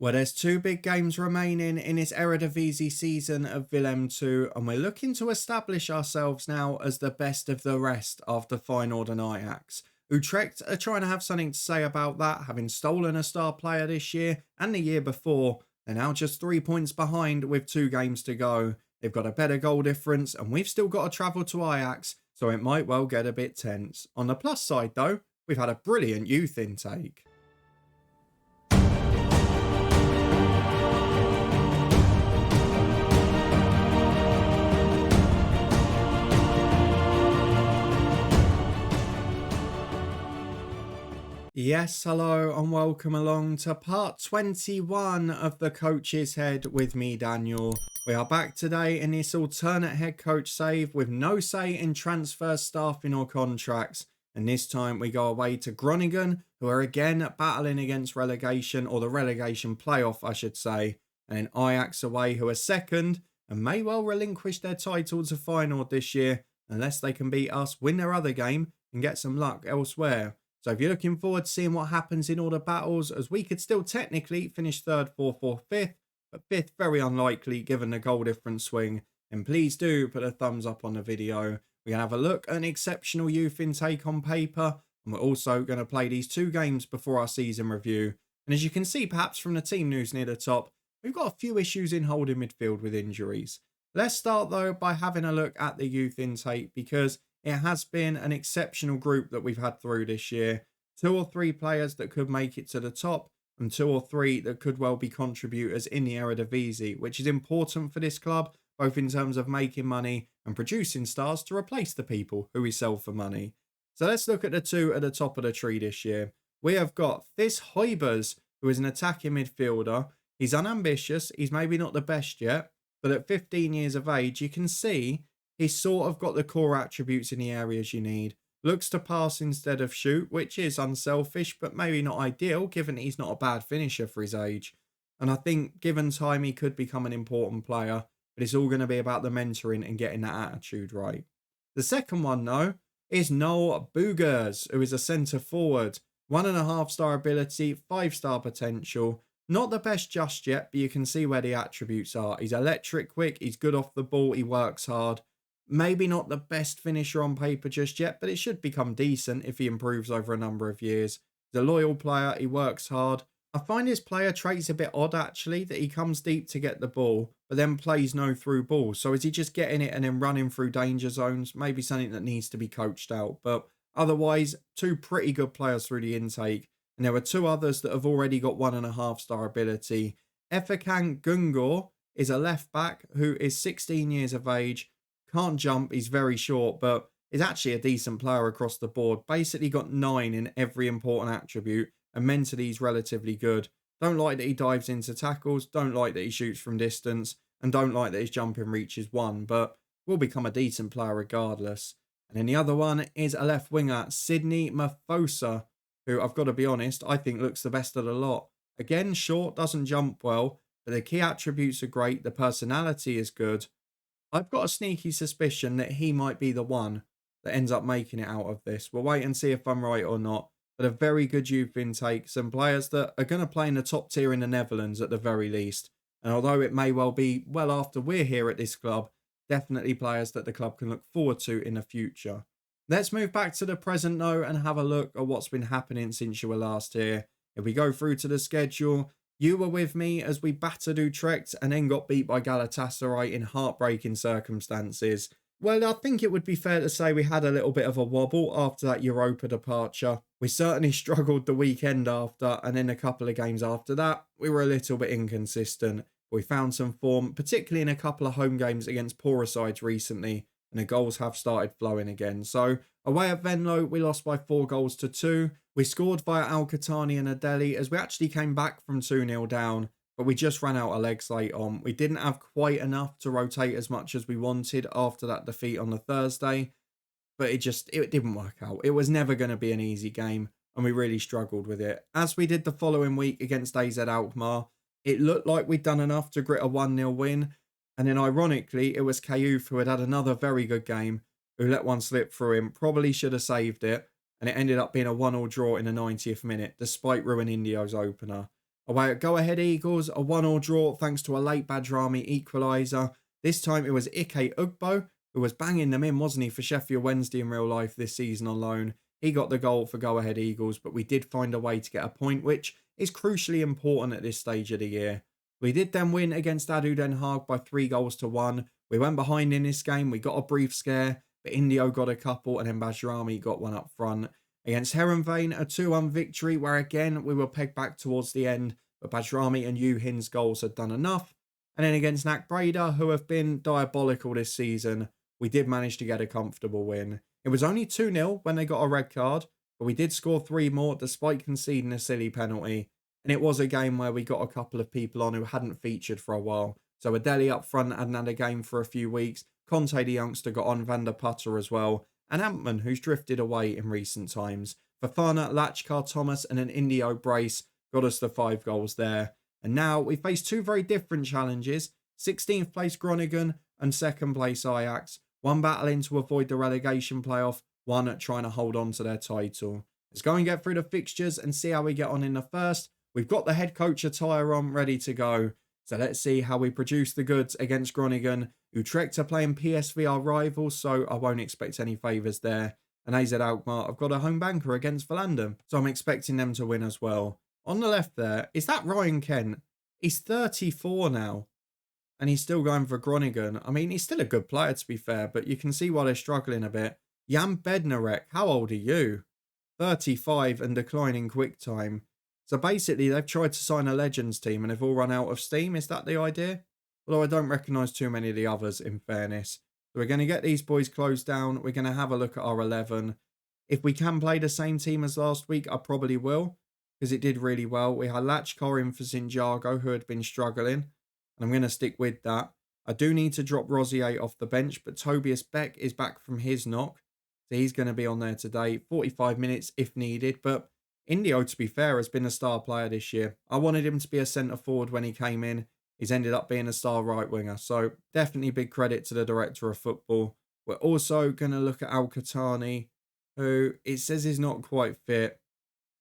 Well, there's two big games remaining in this Eredivisie season of Willem II, and we're looking to establish ourselves now as the best of the rest after Feyenoord and Ajax. Utrecht are trying to have something to say about that, having stolen a star player this year and the year before. They're now just 3 points behind with 2 games to go. They've got a better goal difference, and we've still got to travel to Ajax, so it might well get a bit tense. On the plus side, though, we've had a brilliant youth intake. Yes, hello and welcome along to part 21 of the Coach's Head with me, Daniel. We are back today in this alternate head coach save with no say in transfer staffing or contracts. And this time we go away to Groningen, who are again battling against relegation, or the relegation playoff, I should say. And then Ajax away, who are second and may well relinquish their title to Feyenoord this year, unless they can beat us, win their other game and get some luck elsewhere. So if you're looking forward to seeing what happens in all the battles, as we could still technically finish third, fourth, or fifth, but fifth very unlikely given the goal difference swing, then please do put a thumbs up on the video. We're going to have a look at an exceptional youth intake on paper, and we're also going to play these 2 games before our season review. And as you can see perhaps from the team news near the top, we've got a few issues in holding midfield with injuries. Let's start though by having a look at the youth intake, because it has been an exceptional group that we've had through this year. 2 or 3 players that could make it to the top, and 2 or 3 that could well be contributors in the Eredivisie, which is important for this club, both in terms of making money and producing stars to replace the people who we sell for money. So let's look at the 2 at the top of the tree this year. We have got Thys Huybers, who is an attacking midfielder. He's unambitious, he's maybe not the best yet, but at 15 years of age, you can see he's sort of got the core attributes in the areas you need. Looks to pass instead of shoot, which is unselfish, but maybe not ideal, given he's not a bad finisher for his age. And I think, given time, he could become an important player, but it's all going to be about the mentoring and getting that attitude right. The second one, though, is Noel Boogers, who is a centre forward. 1.5-star ability, 5-star potential. Not the best just yet, but you can see where the attributes are. He's electric quick, he's good off the ball, he works hard. Maybe not the best finisher on paper just yet, but it should become decent if he improves over a number of years. He's a loyal player, he works hard. I find his player traits a bit odd actually, that he comes deep to get the ball, but then plays no through balls. So is he just getting it and then running through danger zones? Maybe something that needs to be coached out. But otherwise, 2 pretty good players through the intake. And there are 2 others that have already got 1.5-star ability. Efekan Gungor is a left back who is 16 years of age. Can't jump, he's very short, but is actually a decent player across the board. Basically got 9 in every important attribute, and mentally he's relatively good. Don't like that he dives into tackles, don't like that he shoots from distance, and don't like that his jumping reach is 1, but will become a decent player regardless. And then the other one is a left winger, Sydney Mafosa, who I've got to be honest, I think looks the best of the lot. Again, short, doesn't jump well, but the key attributes are great, the personality is good. I've got a sneaky suspicion that he might be the one that ends up making it out of this. We'll wait and see if I'm right or not. But a very good youth intake. Some players that are going to play in the top tier in the Netherlands at the very least. And although it may well be well after we're here at this club, definitely players that the club can look forward to in the future. Let's move back to the present though and have a look at what's been happening since you were last here. If we go through to the schedule, you were with me as we battered Utrecht and then got beat by Galatasaray in heartbreaking circumstances. Well, I think it would be fair to say we had a little bit of a wobble after that Europa departure. We certainly struggled the weekend after, and then a couple of games after that, we were a little bit inconsistent. We found some form, particularly in a couple of home games against poorer sides recently, and the goals have started flowing again. So, away at Venlo, we lost by 4-2. We scored via Al-Qahtani and Adeli as we actually came back from 2-0 down, but we just ran out of legs late on. We didn't have quite enough to rotate as much as we wanted after that defeat on the Thursday, but it didn't work out. It was never going to be an easy game, and we really struggled with it. As we did the following week against AZ Alkmaar, it looked like we'd done enough to grit a 1-0 win, and then ironically, it was Kayouf who had another very good game, who let one slip through him, probably should have saved it, and it ended up being a 1-1 draw in the 90th minute, despite ruining Indio's opener. Away at Go Ahead Eagles, a 1-1 draw thanks to a late Bajrami equaliser. This time it was Ike Ugbo who was banging them in, wasn't he, for Sheffield Wednesday in real life this season on loan. He got the goal for Go Ahead Eagles, but we did find a way to get a point, which is crucially important at this stage of the year. We did then win against Adu Den Haag by 3-1. We went behind in this game. We got a brief scare, but Indio got a couple, and then Bajrami got one up front. Against Heronveen, a 2-1 victory, where again we were pegged back towards the end, but Bajrami and Yuhin's goals had done enough. And then against NAC Breda, who have been diabolical this season, we did manage to get a comfortable win. It was only 2-0 when they got a red card, but we did score 3 more despite conceding a silly penalty. And it was a game where we got a couple of people on who hadn't featured for a while. So Adeli up front hadn't had a game for a few weeks. Conte the youngster got on, Van der Putter as well. And Antman, who's drifted away in recent times. Fafana, Lachkar, Thomas and an Indio brace got us the 5 goals there. And now we face 2 very different challenges. 16th place Groningen and 2nd place Ajax. One battling to avoid the relegation playoff, one trying to hold on to their title. Let's go and get through the fixtures and see how we get on in the first. We've got the head coach attire on, ready to go. So let's see how we produce the goods against Groningen. Utrecht are playing PSV, our rivals, so I won't expect any favours there. And AZ Alkmaar have got a home banker against Volendam, so I'm expecting them to win as well. On the left there, is that Ryan Kent? He's 34 now. And he's still going for Groningen. I mean, he's still a good player, to be fair, but you can see why they're struggling a bit. Jan Bednarek, how old are you? 35 and declining quick time. So basically, they've tried to sign a Legends team and they've all run out of steam. Is that the idea? Although I don't recognise too many of the others, in fairness. So we're going to get these boys closed down. We're going to have a look at our 11. If we can play the same team as last week, I probably will, because it did really well. We had Lachkar in for Zinjago, who had been struggling. And I'm going to stick with that. I do need to drop Rosier off the bench, but Tobias Beck is back from his knock. So he's going to be on there today. 45 minutes if needed. But Indio, to be fair, has been a star player this year. I wanted him to be a centre forward when he came in. He's ended up being a star right winger. So definitely big credit to the director of football. We're also going to look at Al-Qatani, who it says is not quite fit.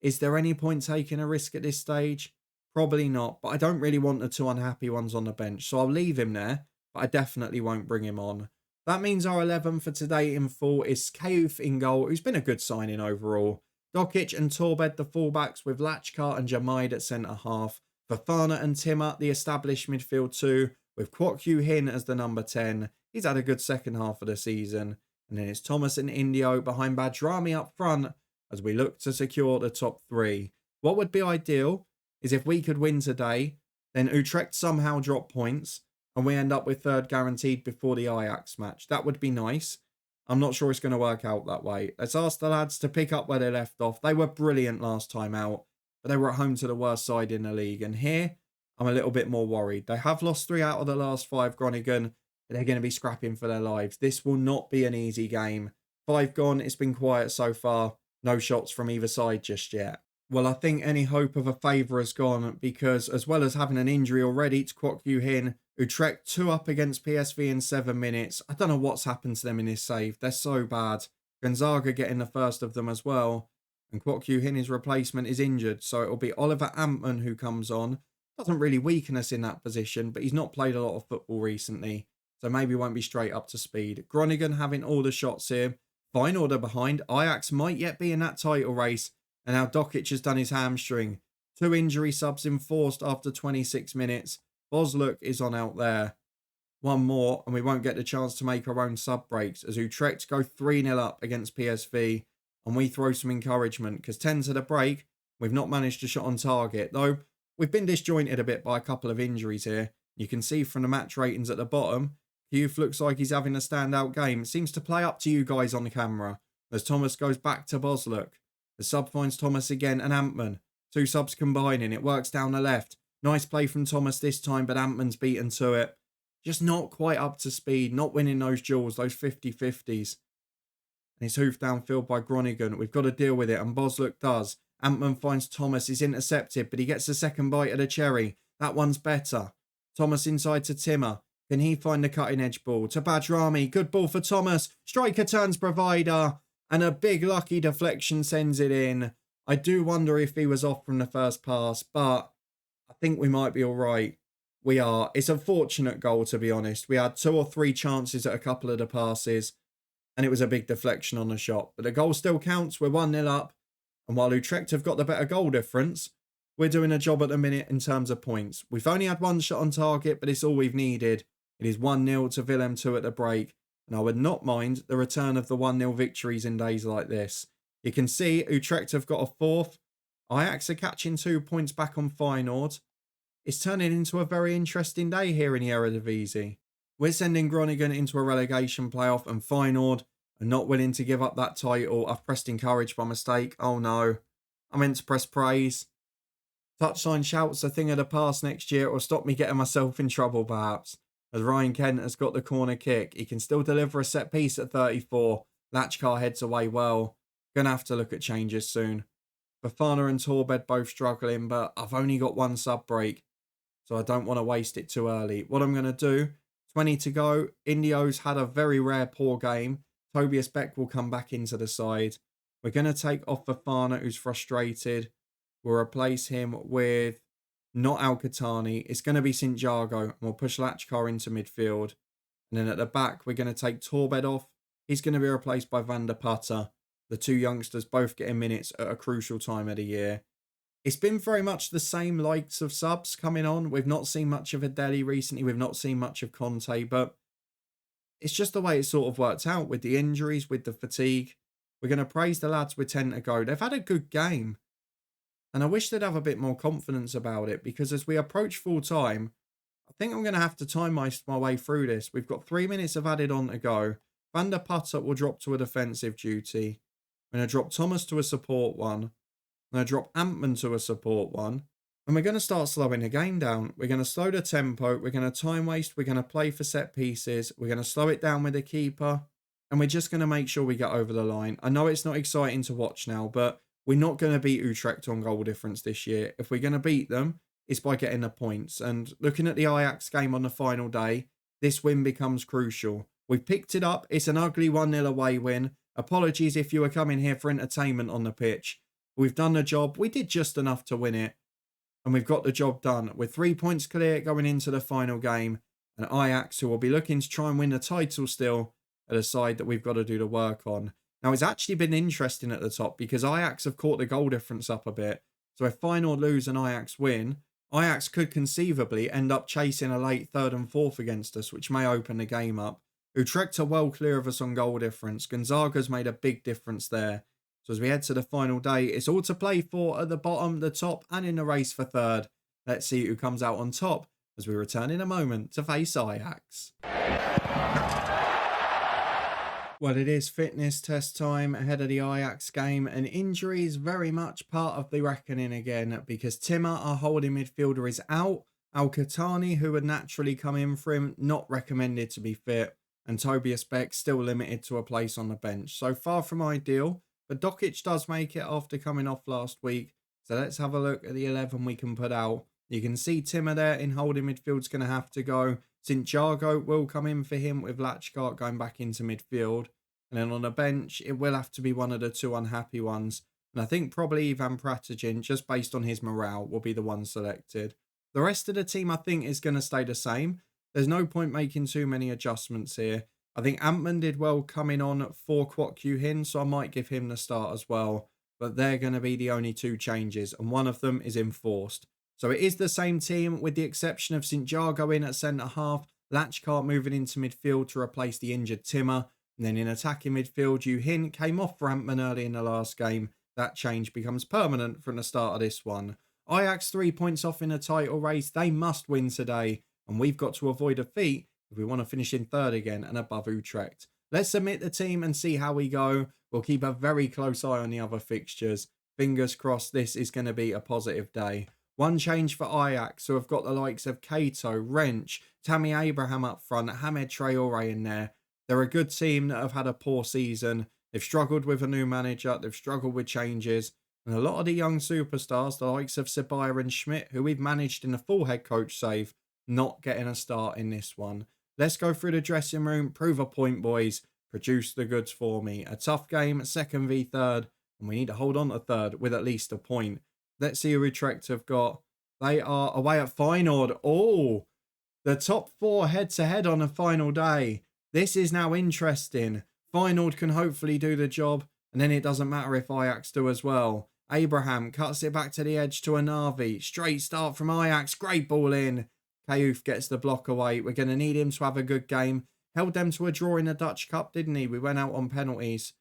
Is there any point taking a risk at this stage? Probably not, but I don't really want the 2 unhappy ones on the bench, so I'll leave him there, but I definitely won't bring him on. That means our 11 for today in full is Keuf in goal, who's been a good signing overall. Dokic and Torbed, the fullbacks, with Lachkar and Jamaid at centre-half. Fafana and Timmer, the established midfield 2, with Kwok Yu Hin as the number 10. He's had a good second half of the season. And then it's Thomas and Indio behind Bajrami up front as we look to secure the top 3. What would be ideal is if we could win today, then Utrecht somehow drop points and we end up with 3rd guaranteed before the Ajax match. That would be nice. I'm not sure it's going to work out that way. Let's ask the lads to pick up where they left off. They were brilliant last time out, but they were at home to the worst side in the league. And here, I'm a little bit more worried. They have lost 3 out of the last 5, Groningen, but they're going to be scrapping for their lives. This will not be an easy game. 5 gone. It's been quiet so far. No shots from either side just yet. Well, I think any hope of a favour has gone because as well as having an injury already to Kwok Yu Hin, Utrecht 2 up against PSV in 7 minutes. I don't know what's happened to them in this save. They're so bad. Gonzaga getting the first of them as well. And Kwok Yu Hin, his replacement, is injured. So it'll be Oliver Antman who comes on. Doesn't really weaken us in that position, but he's not played a lot of football recently. So maybe won't be straight up to speed. Groningen having all the shots here. Fine order behind. Ajax might yet be in that title race. And now Dokic has done his hamstring. 2 injury subs enforced after 26 minutes. Bosluk is on out there. 1 more and we won't get the chance to make our own sub breaks as Utrecht go 3-0 up against PSV. And we throw some encouragement because 10 to the break, we've not managed to shot on target. Though we've been disjointed a bit by a couple of injuries here. You can see from the match ratings at the bottom, Hugh looks like he's having a standout game. It seems to play up to you guys on the camera as Thomas goes back to Bosluk. The sub finds Thomas again and Antman. 2 subs combining. It works down the left. Nice play from Thomas this time, but Antman's beaten to it. Just not quite up to speed. Not winning those duels, those 50-50s. And it's hoofed downfield by Groningen. We've got to deal with it, and Bosluk does. Antman finds Thomas. He's intercepted, but he gets the second bite of the cherry. That one's better. Thomas inside to Timmer. Can he find the cutting edge ball? To Bajrami. Good ball for Thomas. Striker turns provider. And a big lucky deflection sends it in. I do wonder if he was off from the first pass, but I think we might be all right. We are. It's a fortunate goal, to be honest. We had 2 or 3 chances at a couple of the passes, and it was a big deflection on the shot. But the goal still counts. We're 1-0 up. And while Utrecht have got the better goal difference, we're doing a job at the minute in terms of points. We've only had 1 shot on target, but it's all we've needed. It is 1-0 to Willem II at the break. And I would not mind the return of the 1-0 victories in days like this. You can see Utrecht have got a 4th. Ajax are catching 2 points back on Feyenoord. It's turning into a very interesting day here in the Eredivisie. We're sending Groningen into a relegation playoff, and Feyenoord are not willing to give up that title. I've pressed encourage by mistake. Oh no. I meant to press praise. Touchline shouts a thing of the past next year. It will stop me getting myself in trouble perhaps. As Ryan Kent has got the corner kick. He can still deliver a set piece at 34. Lachkar heads away well. Gonna have to look at changes soon. Bafana and Torbed both struggling, but I've only got 1 sub break, so I don't want to waste it too early. What I'm going to do, 20 to go. Indio's had a very rare poor game. Tobias Beck will come back into the side. We're going to take off Bafana, who's frustrated. We'll replace him with not Al-Qatani. It's going to be St. Jago, and we'll push Lachkar into midfield. And then at the back, we're going to take Torbed off. He's going to be replaced by Van der Putter. The 2 youngsters both getting minutes at a crucial time of the year. It's been very much the same likes of subs coming on. We've not seen much of Adeli recently. We've not seen much of Conte, but it's just the way it sort of worked out with the injuries, with the fatigue. We're going to praise the lads with 10 to go. They've had a good game. And I wish they'd have a bit more confidence about it, because as we approach full time, I think I'm going to have to time my way through this. We've got 3 minutes of added on to go. Van der Putter will drop to a defensive duty. I'm going to drop Thomas to a support one. I'm going to drop Antman to a support one. And we're going to start slowing the game down. We're going to slow the tempo. We're going to time waste. We're going to play for set pieces. We're going to slow it down with the keeper. And we're just going to make sure we get over the line. I know it's not exciting to watch now, but we're not going to beat Utrecht on goal difference this year. If we're going to beat them, it's by getting the points. And looking at the Ajax game on the final day, this win becomes crucial. We've picked it up. It's an ugly 1-0 away win. Apologies if you were coming here for entertainment on the pitch. We've done the job. We did just enough to win it. And we've got the job done. We're 3 points clear going into the final game. And Ajax, who will be looking to try and win the title still, are the side that we've got to do the work on. Now, it's actually been interesting at the top, because Ajax have caught the goal difference up a bit. So if Feyenoord lose and Ajax win, Ajax could conceivably end up chasing a late 3rd and 4th against us, which may open the game up. Utrecht are well clear of us on goal difference. Gonzaga's made a big difference there. So as we head to the final day, it's all to play for at the bottom, the top, and in the race for 3rd. Let's see who comes out on top as we return in a moment to face Ajax. Well, it is fitness test time ahead of the Ajax game, and injuries very much part of the reckoning again, because Timmer, our holding midfielder, is out. Al-Qatani, who would naturally come in for him, not recommended to be fit. And Tobias Beck still limited to a place on the bench. So far from ideal, but Dokic does make it after coming off last week. So let's have a look at the 11 we can put out. You can see Timmer there in holding midfield's going to have to go. St. Jago will come in for him with Lachkar going back into midfield. And then on the bench, it will have to be one of the 2 unhappy ones. And I think probably Ivan Pratajin, just based on his morale, will be the one selected. The rest of the team, I think, is going to stay the same. There's no point making too many adjustments here. I think Antman did well coming on for Kwok Kyu Hin, so I might give him the start as well. But they're going to be the only 2 changes, and one of them is enforced. So it is the same team, with the exception of St. Jago in at centre-half, Lachkar moving into midfield to replace the injured Timmer, and then in attacking midfield, Yu Hin came off for Antman early in the last game. That change becomes permanent from the start of this one. Ajax 3 points off in a title race. They must win today. And we've got to avoid a defeat if we want to finish in 3rd again and above Utrecht. Let's submit the team and see how we go. We'll keep a very close eye on the other fixtures. Fingers crossed this is going to be a positive day. One change for Ajax, who have got the likes of Kato, Wrench, Tammy Abraham up front, Hamed Traore in there. They're a good team that have had a poor season. They've struggled with a new manager. They've struggled with changes. And a lot of the young superstars, the likes of Sabaya and Schmidt, who we've managed in a full head coach save, not getting a start in this one. Let's go through the dressing room, prove a point, boys. Produce the goods for me. A tough game, 2nd v 3rd, and we need to hold on to 3rd with at least a point. Let's see who Utrecht have got. They are away at Feyenoord. Oh, the top four head-to-head on a final day. This is now interesting. Feyenoord can hopefully do the job, and then it doesn't matter if Ajax do as well. Abraham cuts it back to the edge to Anavi. Straight start from Ajax. Great ball in. Kayouf gets the block away. We're going to need him to have a good game. Held them to a draw in the Dutch Cup, didn't he? We went out on penalties.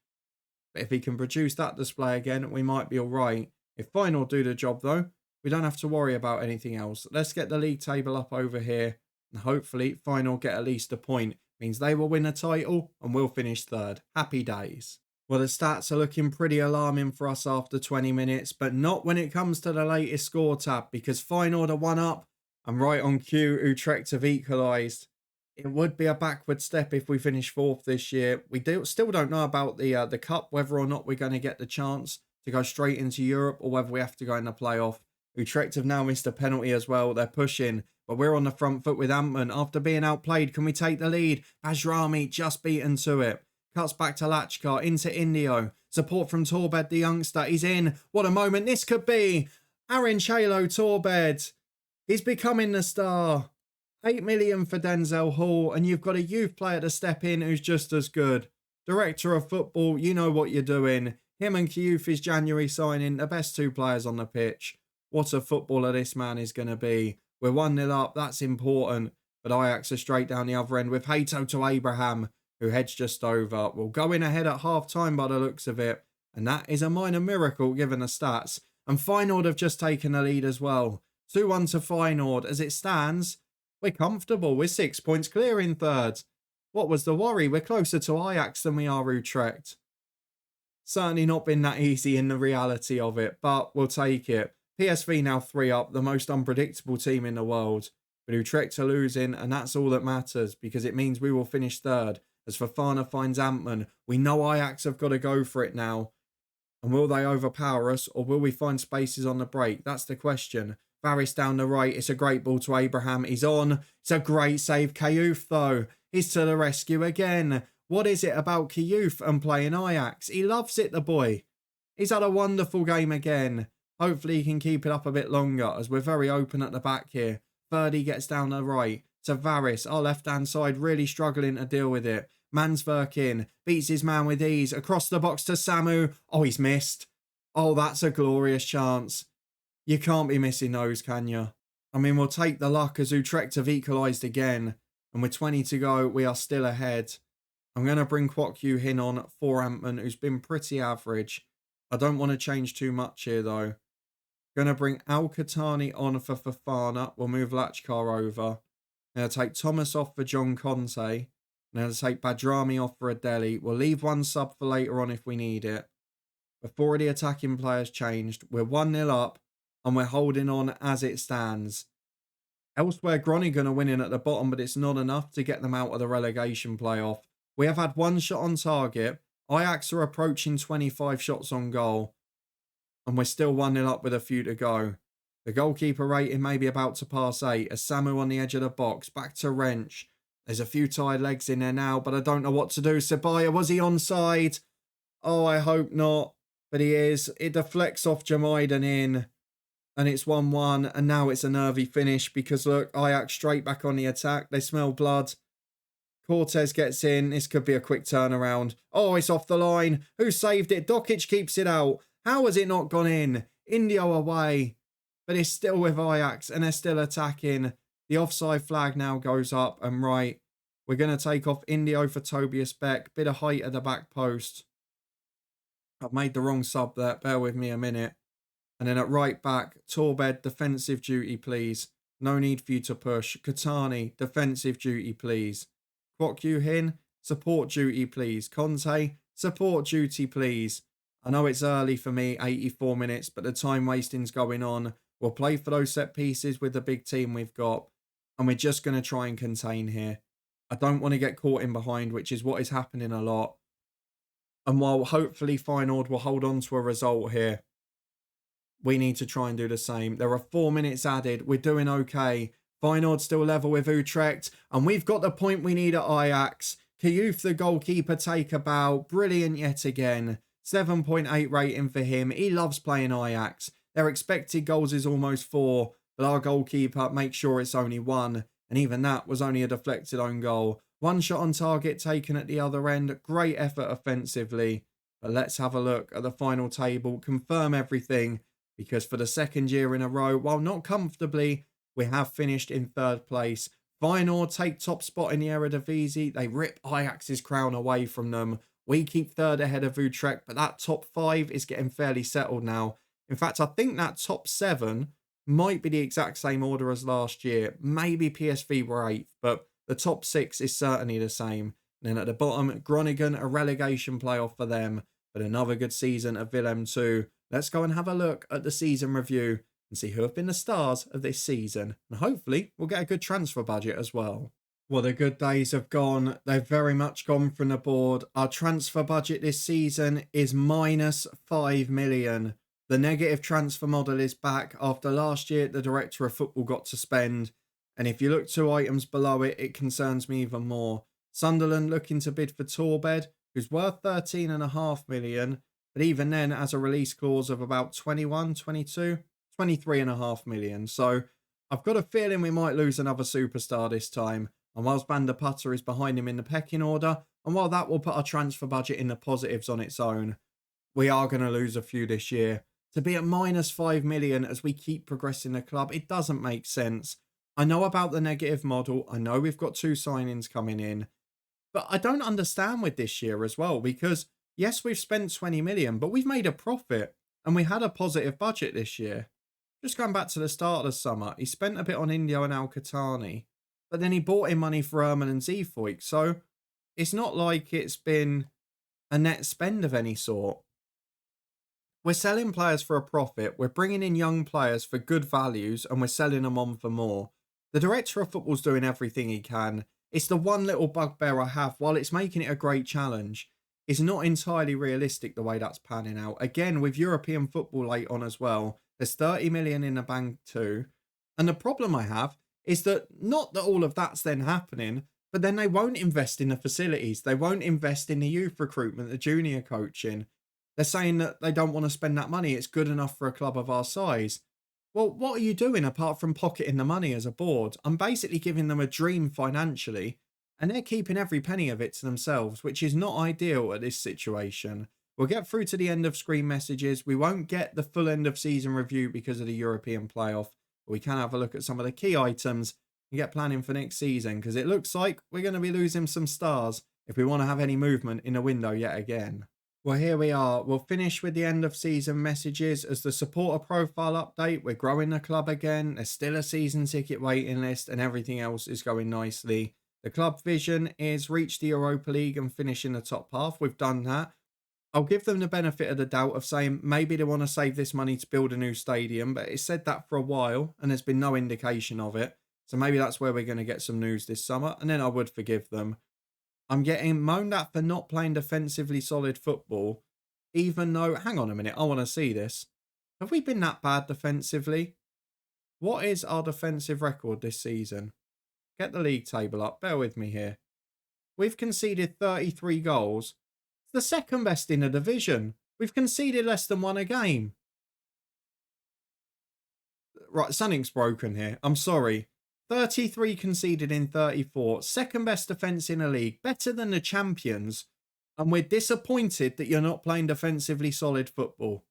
But if he can produce that display again, we might be all right. If Feyenoord do the job, though, we don't have to worry about anything else. Let's get the league table up over here. And hopefully, Feyenoord get at least a point. Means they will win a title and we'll finish third. Happy days. Well, the stats are looking pretty alarming for us after 20 minutes, but not when it comes to the latest score tab, because Feyenoord are 1 up and right on cue, Utrecht have equalised. It would be a backward step if we finish 4th this year. We still don't know about the cup, whether or not we're going to get the chance to go straight into Europe or whether we have to go in the playoff. Utrecht have now missed a penalty as well. They're pushing, but we're on the front foot with Antman. After being outplayed, can we take the lead? Bajrami just beaten to it. Cuts back to Lachkar, into Indio. Support from Torbed, the youngster. He's in. What a moment this could be. Arinchelo Torbed. He's becoming the star. 8 million for Denzel Hall, and you've got a youth player to step in who's just as good. Director of football, you know what you're doing. Him and Kiyuf is January signing, the best 2 players on the pitch. What a footballer this man is going to be. We're 1-0 up, that's important. But Ajax are straight down the other end with Hato to Abraham, who heads just over. We'll go in ahead at half-time by the looks of it. And that is a minor miracle given the stats. And Feyenoord have just taken the lead as well. 2-1 to Feyenoord. As it stands, we're comfortable. We're 6 points clear in third. What was the worry? We're closer to Ajax than we are Utrecht. Certainly not been that easy in the reality of it, but we'll take it. PSV now 3 up, the most unpredictable team in the world. But Utrecht are losing, and that's all that matters, because it means we will finish third. As Fofana finds Antman, we know Ajax have got to go for it now. And will they overpower us, or will we find spaces on the break? That's the question. Varys down the right. It's a great ball to Abraham. He's on. It's a great save. Kayouf, though, is to the rescue again. What is it about Kayouf and playing Ajax? He loves it, the boy. He's had a wonderful game again. Hopefully he can keep it up a bit longer, as we're very open at the back here. Ferdy gets down the right to Varys. Our left-hand side really struggling to deal with it. Mansverk in. Beats his man with ease. Across the box to Samu. Oh, he's missed. Oh, that's a glorious chance. You can't be missing those, can you? I mean, we'll take the luck as Utrecht have equalised again. And with 20 to go, we are still ahead. I'm going to bring Kwok Yu Hin on for Antman, who's been pretty average. I don't want to change too much here, though. Going to bring Al-Khatani on for Fofana. We'll move Lachkar over. Going to take Thomas off for John Conte. Going to take Badrami off for Adeli. We'll leave one sub for later on if we need it. Before the attacking players changed, we're 1-0 up. And we're holding on as it stands. Elsewhere, Groningen are winning at the bottom, but it's not enough to get them out of the relegation playoff. We have had 1 shot on target. Ajax are approaching 25 shots on goal. And we're still 1-0 up with a few to go. The goalkeeper rating may be about to pass 8 as Samu on the edge of the box. Back to Wrench. There's a few tired legs in there now, but I don't know what to do. Sabaya, was he onside? Oh, I hope not. But he is. It deflects off Jamaidan in. And it's 1-1, and now it's a nervy finish because, look, Ajax straight back on the attack. They smell blood. Cortez gets in. This could be a quick turnaround. Oh, it's off the line. Who saved it? Dokic keeps it out. How has it not gone in? Indio away. But it's still with Ajax, and they're still attacking. The offside flag now goes up, and right, we're going to take off Indio for Tobias Beck. Bit of height at the back post. I've made the wrong sub there. Bear with me a minute. And then at right back, Torbed, defensive duty, please. No need for you to push. Katani, defensive duty, please. Kwok Yu Hin, support duty, please. Conte, support duty, please. I know it's early for me, 84 minutes, but the time wasting's going on. We'll play for those set pieces with the big team we've got. And we're just going to try and contain here. I don't want to get caught in behind, which is what is happening a lot. And while hopefully Feyenoord will hold on to a result here, we need to try and do the same. There are 4 minutes added. We're doing okay. Feyenoord still level with Utrecht. And we've got the point we need at Ajax. Kayouf, the goalkeeper, take a bow. Brilliant yet again. 7.8 rating for him. He loves playing Ajax. Their expected goals is almost 4. but our goalkeeper makes sure it's only one, and even that was only a deflected own goal. One shot on target taken at the other end. Great effort offensively. But let's have a look at the final table, confirm everything, because for the second year in a row, while not comfortably, we have finished in third place. Feyenoord take top spot in the Eredivisie. They rip Ajax's crown away from them. We keep third ahead of Utrecht, but that top 5 is getting fairly settled now. In fact, I think that top 7 might be the exact same order as last year. Maybe PSV were 8th, but the top 6 is certainly the same. And then at the bottom, Groningen, a relegation playoff for them, but another good season of Willem II. Let's go and have a look at the season review and see who have been the stars of this season. And hopefully we'll get a good transfer budget as well. Well, the good days have gone. They've very much gone from the board. Our transfer budget this season is minus 5 million. The negative transfer model is back after last year the director of football got to spend. And if you look 2 items below it, it concerns me even more. Sunderland looking to bid for Torbed, who's worth 13.5 million. But even then, has a release clause of about 21, 22, 23.5 million. So I've got a feeling we might lose another superstar this time. And whilst Banda Putter is behind him in the pecking order, and while that will put our transfer budget in the positives on its own, we are going to lose a few this year. To be at minus 5 million as we keep progressing the club, it doesn't make sense. I know about the negative model. I know we've got 2 signings coming in. But I don't understand with this year as well, because yes, we've spent 20 million, but we've made a profit and we had a positive budget this year. Just going back to the start of the summer, he spent a bit on Indio and Al-Qatani, but then he bought in money for Erman and Zeefoyk. So it's not like it's been a net spend of any sort. We're selling players for a profit. We're bringing in young players for good values and we're selling them on for more. The director of football's doing everything he can. It's the one little bugbear I have. While it's making it a great challenge, it's not entirely realistic the way that's panning out. Again, with European football late on as well, there's 30 million in the bank too. And the problem I have is that not that all of that's then happening, but then they won't invest in the facilities. They won't invest in the youth recruitment, the junior coaching. They're saying that they don't want to spend that money. It's good enough for a club of our size. Well, what are you doing apart from pocketing the money as a board? I'm basically giving them a dream financially, and they're keeping every penny of it to themselves, which is not ideal at this situation. We'll get through to the end of screen messages. We won't get the full end of season review because of the European playoff, but we can have a look at some of the key items and get planning for next season, because it looks like we're going to be losing some stars if we want to have any movement in the window yet again. Well, here we are. We'll finish with the end of season messages as the supporter profile update. We're growing the club again. There's still a season ticket waiting list and everything else is going nicely. The club vision is reach the Europa League and finish in the top half. We've done that. I'll give them the benefit of the doubt of saying maybe they want to save this money to build a new stadium, but it's said that for a while and there's been no indication of it. So maybe that's where we're going to get some news this summer, and then I would forgive them. I'm getting moaned at for not playing defensively solid football, even though, hang on a minute, I want to see this. Have we been that bad defensively? What is our defensive record this season? Get the league table up, bear with me here. We've conceded 33 goals. It's the second best in the division. We've conceded less than 1 a game. Right, something's broken here. I'm sorry. 33 conceded in 34. Second best defence in the league. Better than the champions. And we're disappointed that you're not playing defensively solid football.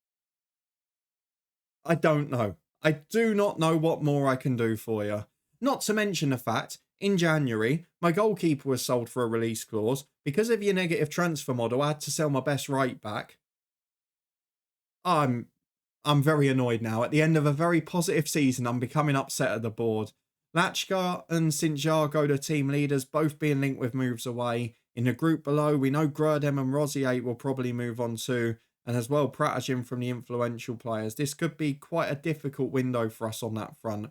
I don't know. I do not know what more I can do for you. Not to mention the fact, in January, my goalkeeper was sold for a release clause. Because of your negative transfer model, I had to sell my best right back. I'm very annoyed now. At the end of a very positive season, I'm becoming upset at the board. Lachka and St. Jago, the team leaders, both being linked with moves away. In the group below, we know Grudem and Rosier will probably move on too, and as well Pratajin from the influential players. This could be quite a difficult window for us on that front.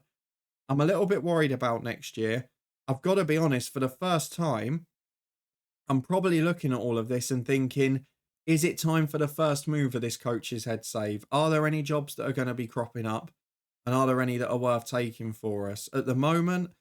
I'm a little bit worried about next year. I've got to be honest, for the first time, I'm probably looking at all of this and thinking, is it time for the first move of this coach's head save? Are there any jobs that are going to be cropping up? And are there any that are worth taking for us? At the moment,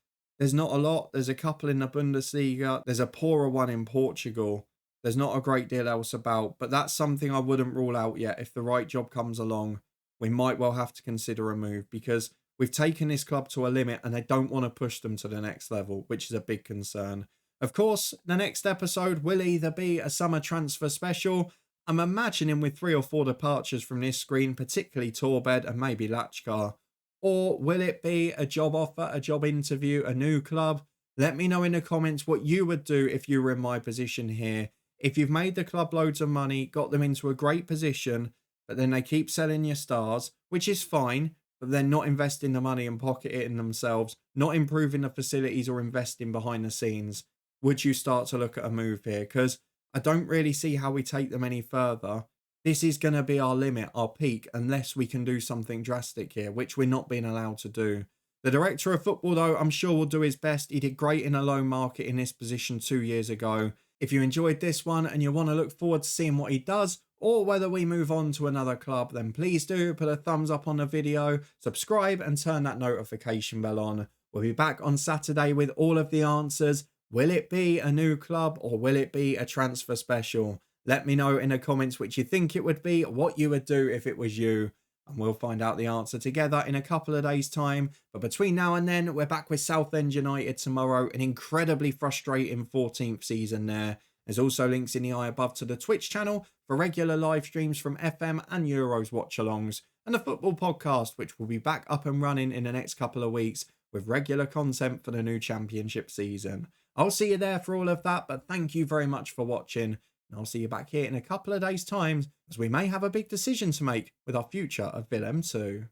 there's not a lot. There's a couple in the Bundesliga. There's a poorer one in Portugal. There's not a great deal else about. But that's something I wouldn't rule out yet. If the right job comes along, we might well have to consider a move. Because we've taken this club to a limit and they don't want to push them to the next level, which is a big concern. Of course, the next episode will either be a summer transfer special. I'm imagining with 3 or 4 departures from this screen, particularly Torbed and maybe Lachkar. Or will it be a job offer, a job interview, a new club? Let me know in the comments what you would do if you were in my position here. If you've made the club loads of money, got them into a great position, but then they keep selling your stars, which is fine, but they're not investing the money and pocket it in themselves, not improving the facilities or investing behind the scenes, would you start to look at a move here? Because I don't really see how we take them any further. This is going to be our limit, our peak, unless we can do something drastic here, which we're not being allowed to do. The director of football, though, I'm sure will do his best. He did great in a loan market in this position 2 years ago. If you enjoyed this one and you want to look forward to seeing what he does, or whether we move on to another club, then please do put a thumbs up on the video, subscribe and turn that notification bell on. We'll be back on Saturday with all of the answers. Will it be a new club or will it be a transfer special? Let me know in the comments which you think it would be, what you would do if it was you. And we'll find out the answer together in a couple of days' time. But between now and then, we're back with Southend United tomorrow. An incredibly frustrating 14th season there. There's also links in the eye above to the Twitch channel for regular live streams from FM and Euros watch-alongs. And the football podcast, which will be back up and running in the next couple of weeks with regular content for the new championship season. I'll see you there for all of that, but thank you very much for watching. And I'll see you back here in a couple of days' time as we may have a big decision to make with our future of Willem II.